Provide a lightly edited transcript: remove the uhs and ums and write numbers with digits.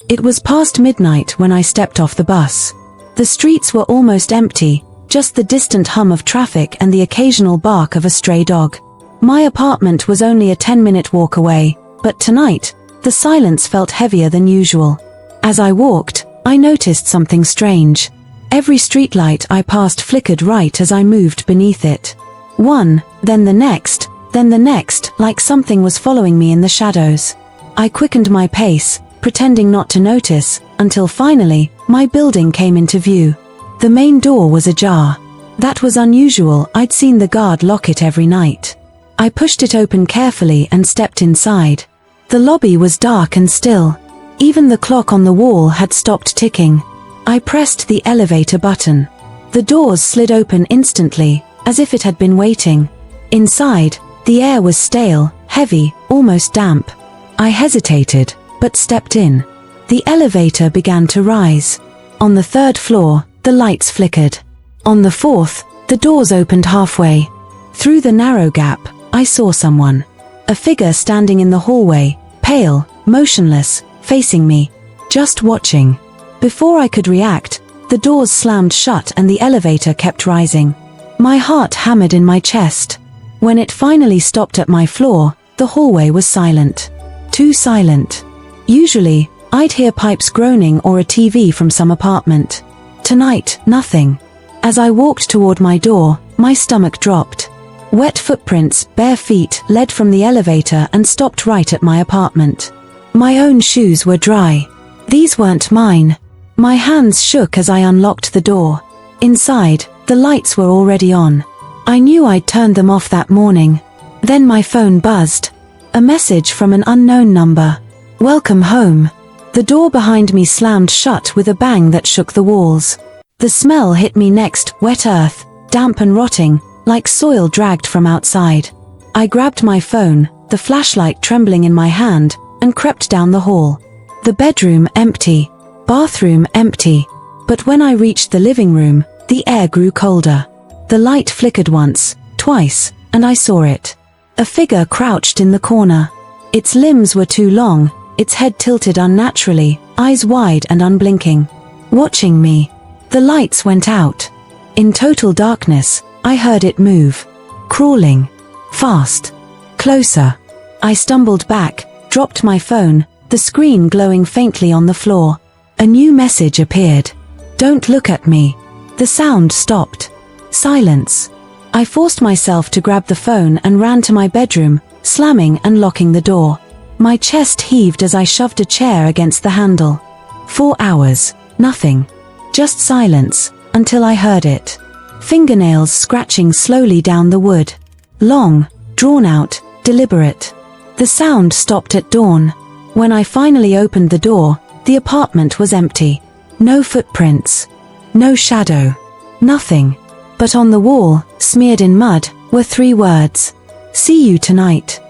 It was past midnight when I stepped off the bus. The streets were almost empty, just the distant hum of traffic and the occasional bark of a stray dog. My apartment was only a 10-minute walk away, but tonight, the silence felt heavier than usual. As I walked, I noticed something strange. Every streetlight I passed flickered right as I moved beneath it. One, then the next, like something was following me in the shadows. I quickened my pace, pretending not to notice, until finally, my building came into view. The main door was ajar. That was unusual. I'd seen the guard lock it every night. I pushed it open carefully and stepped inside. The lobby was dark and still. Even the clock on the wall had stopped ticking. I pressed the elevator button. The doors slid open instantly, as if it had been waiting. Inside, the air was stale, heavy, almost damp. I hesitated, but stepped in. The elevator began to rise. On the third floor, the lights flickered. On the fourth, the doors opened halfway. Through the narrow gap, I saw someone. A figure standing in the hallway, pale, motionless, facing me, just watching. Before I could react, the doors slammed shut and the elevator kept rising. My heart hammered in my chest. When it finally stopped at my floor, the hallway was silent. Too silent. Usually, I'd hear pipes groaning or a TV from some apartment. Tonight, nothing. As I walked toward my door, my stomach dropped. Wet footprints, bare feet, led from the elevator and stopped right at my apartment. My own shoes were dry. These weren't mine. My hands shook as I unlocked the door. Inside, the lights were already on. I knew I'd turned them off that morning. Then my phone buzzed. A message from an unknown number. Welcome home. The door behind me slammed shut with a bang that shook the walls. The smell hit me next, wet earth, damp and rotting, like soil dragged from outside. I grabbed my phone, the flashlight trembling in my hand, and crept down the hall. The bedroom empty. Bathroom empty. But when I reached the living room, the air grew colder. The light flickered once, twice, and I saw it. A figure crouched in the corner. Its limbs were too long, its head tilted unnaturally, eyes wide and unblinking. Watching me. The lights went out. In total darkness, I heard it move. Crawling. Fast. Closer. I stumbled back, dropped my phone, the screen glowing faintly on the floor. A new message appeared. Don't look at me. The sound stopped. Silence. I forced myself to grab the phone and ran to my bedroom, slamming and locking the door. My chest heaved as I shoved a chair against the handle. 4 hours, nothing. Just silence, until I heard it. Fingernails scratching slowly down the wood. Long, drawn out, deliberate. The sound stopped at dawn. When I finally opened the door, the apartment was empty. No footprints. No shadow. Nothing. But on the wall, smeared in mud, were 3 words. See you tonight.